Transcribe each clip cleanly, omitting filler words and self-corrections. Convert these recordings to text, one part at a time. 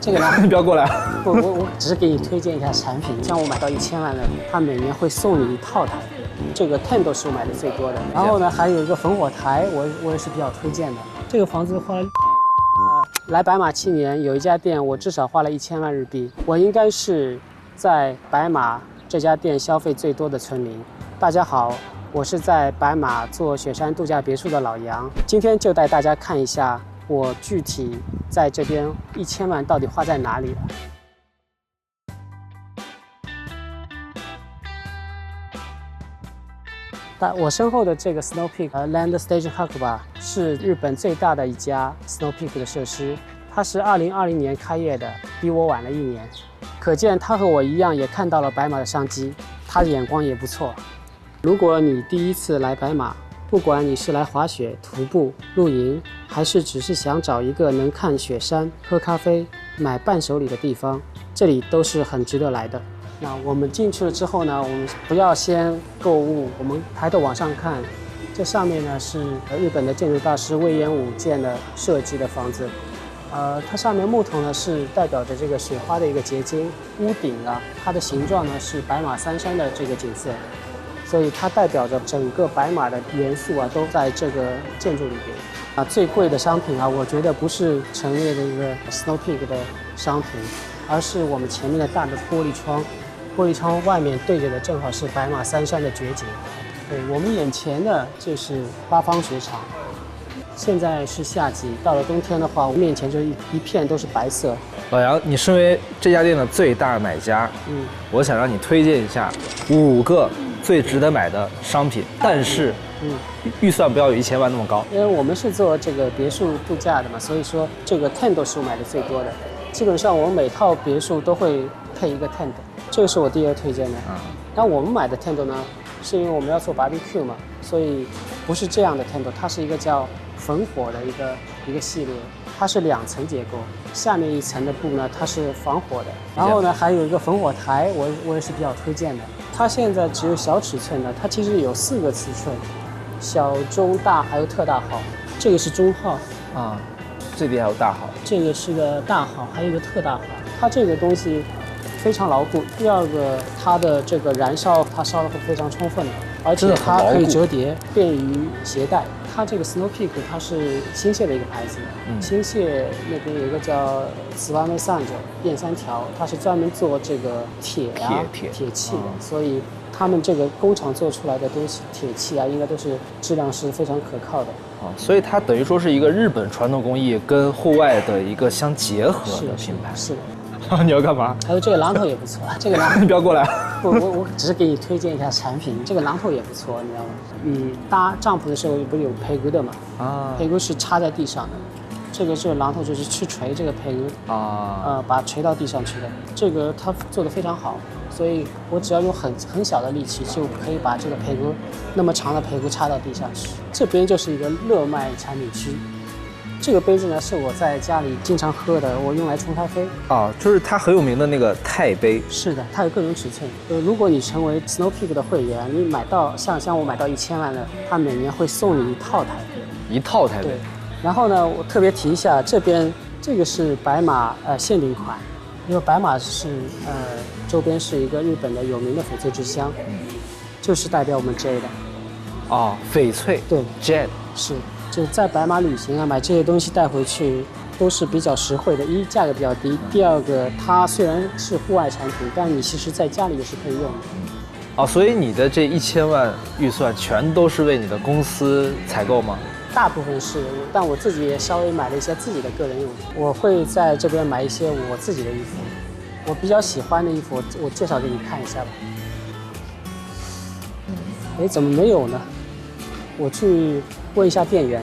这个呢，你不要过来。我只是给你推荐一下产品，像我买到1000万的，它每年会送你一套台。这个 Tendo 是我买的最多的。然后呢，还有一个烽火台，我也是比较推荐的。这个房子花了。来白马7年，有一家店我至少花了1000万日币，我应该是在白马这家店消费最多的村民。大家好，我是在白马做雪山度假别墅的老杨，今天就带大家看一下我具体在这边1000万到底花在哪里了。我身后的这个 Snow Peak Land Station Hakuba 是日本最大的一家 Snow Peak 的设施，它是2020年开业的，比我晚了1年。可见他和我一样也看到了白马的商机，他的眼光也不错。如果你第一次来白马，不管你是来滑雪、徒步、露营，还是只是想找一个能看雪山、喝咖啡、买伴手礼的地方，这里都是很值得来的。那我们进去了之后呢，我们不要先购物，我们抬头往上看，这上面呢是日本的建筑大师隈研吾建的设计的房子。它上面木头呢是代表着这个雪花的一个结晶，屋顶啊，它的形状呢是白马三山的这个景色，所以它代表着整个白马的元素啊都在这个建筑里边。最贵的商品啊，我觉得不是陈列的一个 Snow Peak 的商品，而是我们前面的大的玻璃窗。玻璃窗外面对着的正好是白马三山的绝景，对，我们眼前的就是八方雪场。现在是夏季，到了冬天的话，我面前就一片都是白色。老杨，你身为这家店的最大买家，我想让你推荐一下5个最值得买的商品，但是，预算不要有1000万那么高。因为我们是做这个别墅度假的嘛，所以说这个 Tendo 是我买的最多的。基本上我们每套别墅都会配一个 Tendo。这个是我第一个推荐的。那我们买的 Tendo 呢，是因为我们要做 barbecue 嘛，所以不是这样的 Tendo， 它是一个叫烽火的一个系列，它是2层结构，下面一层的布呢它是防火的，然后呢还有一个烽火台，我也是比较推荐的。它现在只有小尺寸的，它其实有4个尺寸，小、中、大还有特大号。这个是中号啊，这里还有大号，这个是个大号，还有一个特大号。它这个东西非常牢固。第二个，它的这个燃烧，它烧的会非常充分的，而且它可以折叠，便于携带。它这个 Snow Peak 它是新泻的一个牌子，新泻那边有一个叫茨巴梅三者电3条，它是专门做这个铁器的，所以他们这个工厂做出来的东西，铁器啊，应该都是质量是非常可靠的。所以它等于说是一个日本传统工艺跟户外的一个相结合的品牌。是的。你要干嘛？还有这个榔头也不错，这个榔你不要过来。我只是给你推荐一下产品，这个榔头也不错，你知道吗？你搭帐篷的时候不是有培骨的嘛？培骨是插在地上的，这个榔头就是去锤这个培骨把它锤到地上去的。这个它做得非常好，所以我只要用很小的力气就可以把这个培骨那么长的培骨插到地上去。这边就是一个热卖产品区。这个杯子呢是我在家里经常喝的，我用来冲咖啡。就是它很有名的那个钛杯。是的，它有各种尺寸。如果你成为 Snow Peak 的会员，你买到像我买到1000万的，它每年会送你一套台杯。一套台杯。对。然后呢，我特别提一下，这边这个是白马限定款，因为白马是周边是一个日本的有名的翡翠之乡，就是代表我们 J 的。翡翠。对 ，J 是。就在白马旅行啊，买这些东西带回去都是比较实惠的。一，价格比较低；第二个，它虽然是户外产品，但你其实在家里也是可以用的。所以你的这1000万预算全都是为你的公司采购吗？大部分是，但我自己也稍微买了一些自己的个人用的。我会在这边买一些我自己的衣服，我比较喜欢的衣服，我介绍给你看一下吧。怎么没有呢？我去问一下店员，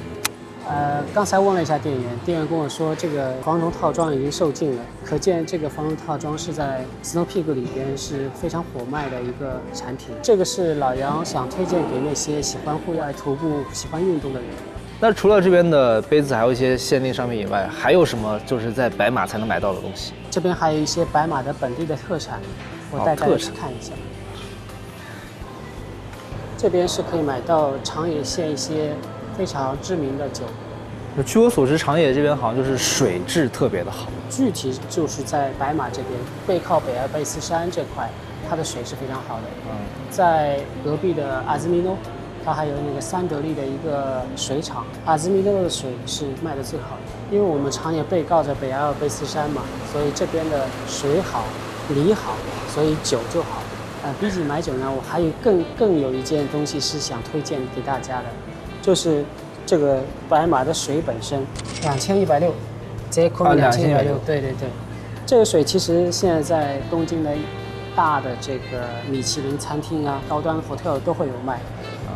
刚才问了一下店员跟我说这个防虫套装已经售罄了，可见这个防虫套装是在 Snow Peak 里边是非常火卖的一个产品。这个是老杨想推荐给那些喜欢户外徒步、喜欢运动的人。那除了这边的杯子，还有一些限定商品以外，还有什么就是在白马才能买到的东西？这边还有一些白马的本地的特产，我带大家去看一下。这边是可以买到长野县一些非常知名的酒，据我所知，长野这边好像就是水质特别的好。具体就是在白马这边，背靠北阿尔卑斯山这块，它的水是非常好的。在隔壁的阿兹米诺，它还有那个三得利的一个水厂，阿兹米诺的水是卖的最好的。因为我们长野背靠着北阿尔卑斯山嘛，所以这边的水好、梨好，所以酒就好。比起买酒呢，我还有更有一件东西是想推荐给大家的，就是这个白马的水本身，2160，这扣2160，对，这个水其实现在在东京的大的这个米其林餐厅啊、高端 hotel 都会有卖，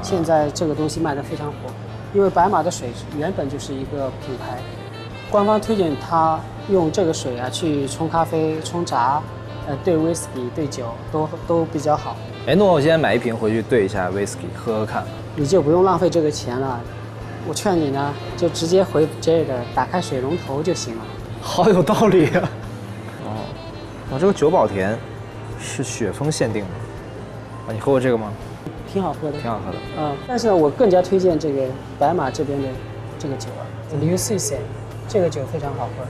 现在这个东西卖得非常火，因为白马的水原本就是一个品牌，官方推荐它用这个水啊去冲咖啡、冲茶。对 whisky 对酒都比较好。哎，那我今天买一瓶回去兑一下 whisky 喝喝看。你就不用浪费这个钱了，我劝你呢，就直接回这个打开水龙头就行了。好有道理啊！我这个久保田是雪峰限定的啊，你喝过这个吗？挺好喝的，挺好喝的。但是呢，我更加推荐这个白马这边的这个酒啊 ，Lucise， 这个酒非常好喝。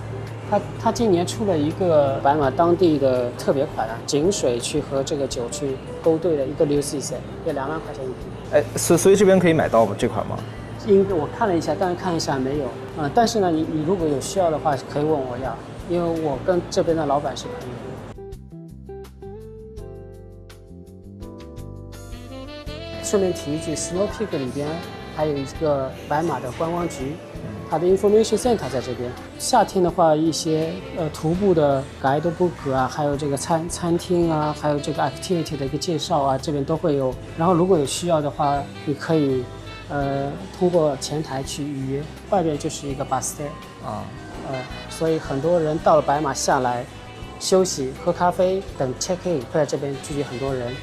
他今年出了一个白马当地的特别款啊，井水去和这个酒去勾兑的一个 Lucise， 也2万块钱一瓶。哎，所以这边可以买到吗？这款吗？我看了一下，但是看一下没有。但是呢，你如果有需要的话，可以问我要，因为我跟这边的老板是朋友。顺便提一句 ，Snow Peak 里边还有一个白马的观光局。它的 information center 在这边。夏天的话，一些徒步的 guidebook 啊，还有这个餐厅啊，还有这个 activity 的一个介绍啊，这边都会有。然后如果有需要的话，你可以通过前台去预约。外边就是一个 bus stay 啊，所以很多人到了白马下来休息、喝咖啡等 check in， 会在这边聚集很多人。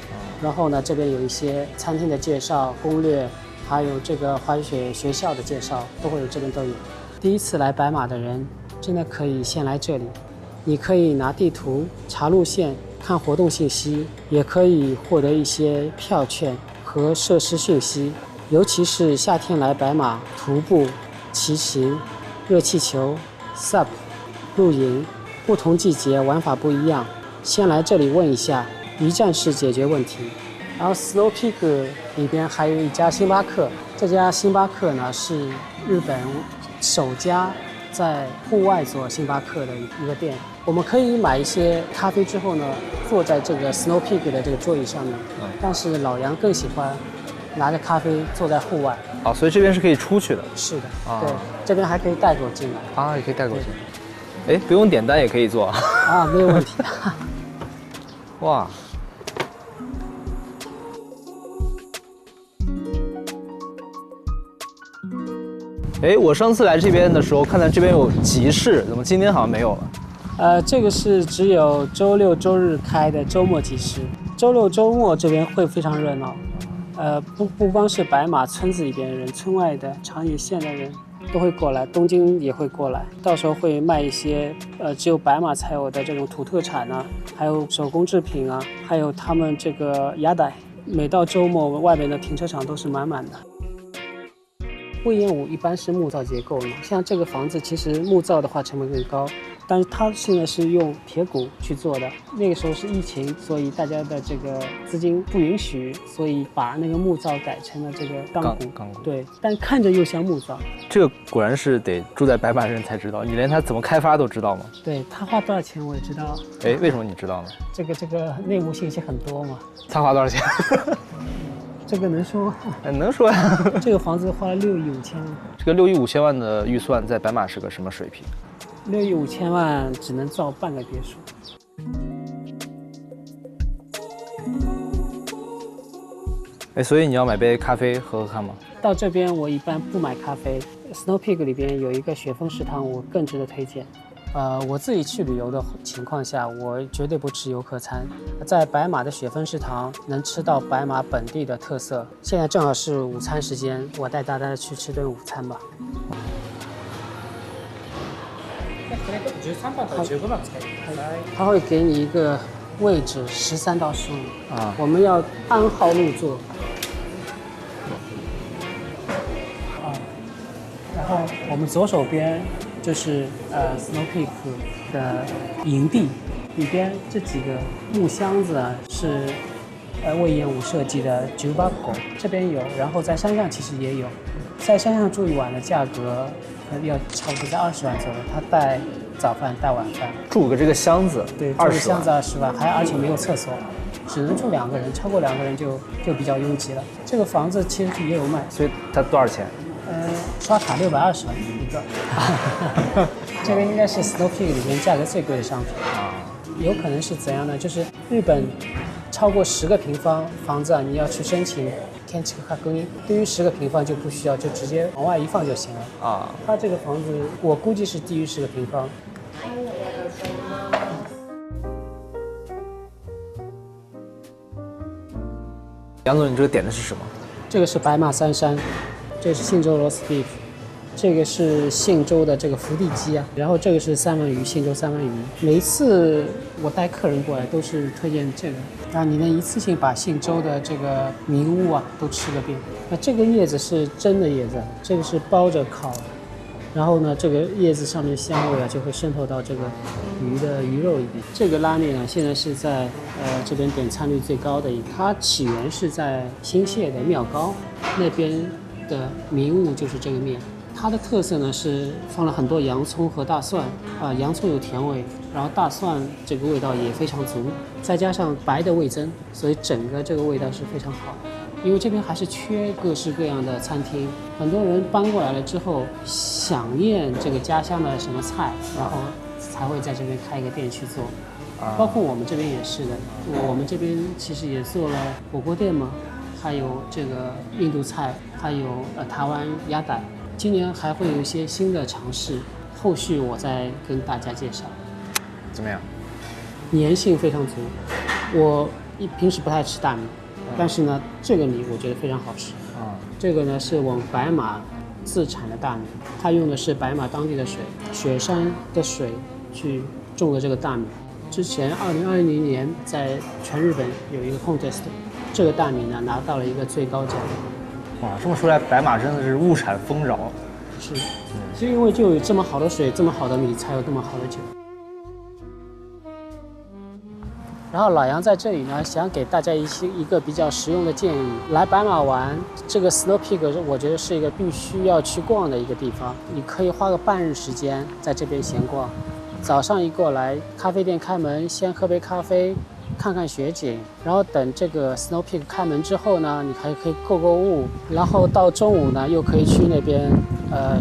然后呢，这边有一些餐厅的介绍、攻略。还有这个滑雪学校的介绍都会有，这边都有。第一次来白马的人，真的可以先来这里。你可以拿地图查路线、看活动信息，也可以获得一些票券和设施讯息。尤其是夏天来白马徒步、骑行、热气球、SUP、露营，不同季节玩法不一样。先来这里问一下，一站式解决问题。然后 Snow Peak 里边还有一家星巴克，这家星巴克呢是日本首家在户外做星巴克的一个店。我们可以买一些咖啡之后呢，坐在这个 Snow Peak 的这个座椅上面。但是老杨更喜欢拿着咖啡坐在户外。所以这边是可以出去的。是的，对，这边还可以带狗进来。也可以带狗进来。哎，不用点单也可以做。没有问题。哇。哎，我上次来这边的时候，看到这边有集市，怎么今天好像没有了？这个是只有周六周日开的周末集市，周六周末这边会非常热闹。不光是白马村子里边的人，村外的长野县的人都会过来，东京也会过来，到时候会卖一些只有白马才有的这种土特产啊，还有手工制品啊，还有他们这个鸭仔。每到周末，外面的停车场都是满满的。魏延武一般是木造结构的，像这个房子其实木造的话成本更高，但是它现在是用铁骨去做的。那个时候是疫情，所以大家的这个资金不允许，所以把那个木造改成了这个钢骨。对，但看着又像木造。这个果然是得住在白马人才知道，你连它怎么开发都知道吗？对，他花多少钱我也知道。哎，为什么你知道呢？这个内幕信息很多嘛。他花多少钱？这个能说吗？能说呀。这个房子花了6亿5千万。这个6亿5千万的预算在白马是个什么水平？6亿5千万只能造半个别墅。哎，所以你要买杯咖啡喝喝看吗？到这边我一般不买咖啡。Snow Peak 里边有一个雪峰食堂，我更值得推荐。我自己去旅游的情况下，我绝对不吃游客餐。在白马的雪峰食堂能吃到白马本地的特色。现在正好是午餐时间，我带大家去吃顿午餐吧。他会给你一个位置13到15我们要按号入座。后我们左手边就是Snow Peak 的营地，里边这几个木箱子啊是魏延武设计的酒吧狗，这边有，然后在山上其实也有，在山上住一晚的价格要差不多在20万左右，它带早饭带晚饭，住个这个箱子，对， 20万，这个箱子20万，而且没有厕所，只能住2个人，超过2个人就比较拥挤了。这个房子其实也有卖，所以它多少钱？刷卡620万一个，这个应该是 Snow Peak 里面价格最贵的商品啊。有可能是怎样呢？就是日本超过10个平方房子啊，你要去申请建築許可，对于10个平方就不需要，就直接往外一放就行了啊。它这个房子我估计是低于10个平方。杨总，你这个点的是什么？这个是白马三山，这是信州螺丝 beef， 这个是信州的这个福地鸡啊，然后这个是三文鱼，信州三文鱼。每一次我带客人过来都是推荐这个，让你能一次性把信州的这个名物啊都吃个遍。那这个叶子是真的叶子，这个是包着烤的。然后呢，这个叶子上面的香味啊就会渗透到这个鱼的鱼肉里面。这个拉面啊，现在是在这边点餐率最高的一个，它起源是在新泻的妙高那边的名物就是这个面。它的特色呢是放了很多洋葱和大蒜洋葱有甜味，然后大蒜这个味道也非常足，再加上白的味增，所以整个这个味道是非常好的。因为这边还是缺各式各样的餐厅，很多人搬过来了之后想念这个家乡的什么菜，然后才会在这边开一个店去做。包括我们这边也是的，我们这边其实也做了火锅店嘛，还有这个印度菜，还有台湾鸭仔。今年还会有一些新的尝试，后续我再跟大家介绍。怎么样？粘性非常足，我平时不太吃大米。但是呢，这个米我觉得非常好吃啊。这个呢是我们白马自产的大米，它用的是白马当地的水，雪山的水去种的这个大米。之前2020年在全日本有一个 contest， 这个大米呢拿到了一个最高奖。哇，这么说来，白马真的是物产丰饶。是，就因为就有这么好的水，这么好的米，才有这么好的酒。然后老杨在这里呢，想给大家一个比较实用的建议。来白马玩，这个 Snow Peak 我觉得是一个必须要去逛的一个地方。你可以花个半日时间在这边闲逛。早上一过来，咖啡店开门，先喝杯咖啡，看看雪景。然后等这个 Snow Peak 开门之后呢，你还可以购物。然后到中午呢，又可以去那边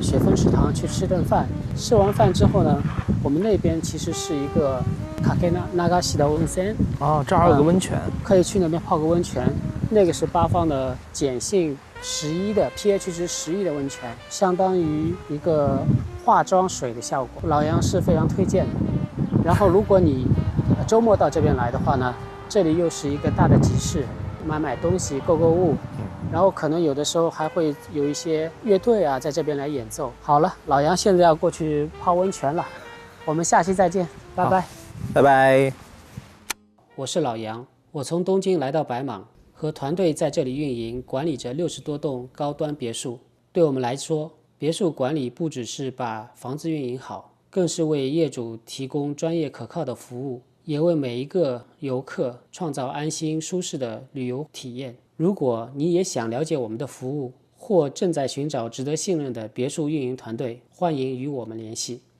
雪峰食堂去吃顿饭。吃完饭之后呢，我们那边其实是一个卡ケナガシ的温泉哦，这儿有个温泉，可以去那边泡个温泉。那个是八方的碱性11的 pH 值11的温泉，相当于一个化妆水的效果。老杨是非常推荐的。然后如果你周末到这边来的话呢，这里又是一个大的集市，买东西、购物。然后可能有的时候还会有一些乐队啊在这边来演奏。好了，老杨现在要过去泡温泉了，我们下期再见，拜拜。拜拜。我是老杨，我从东京来到白马，和团队在这里运营管理着60多栋高端别墅。对我们来说，别墅管理不只是把房子运营好，更是为业主提供专业可靠的服务，也为每一个游客创造安心舒适的旅游体验。如果你也想了解我们的服务，或正在寻找值得信任的别墅运营团队，欢迎与我们联系。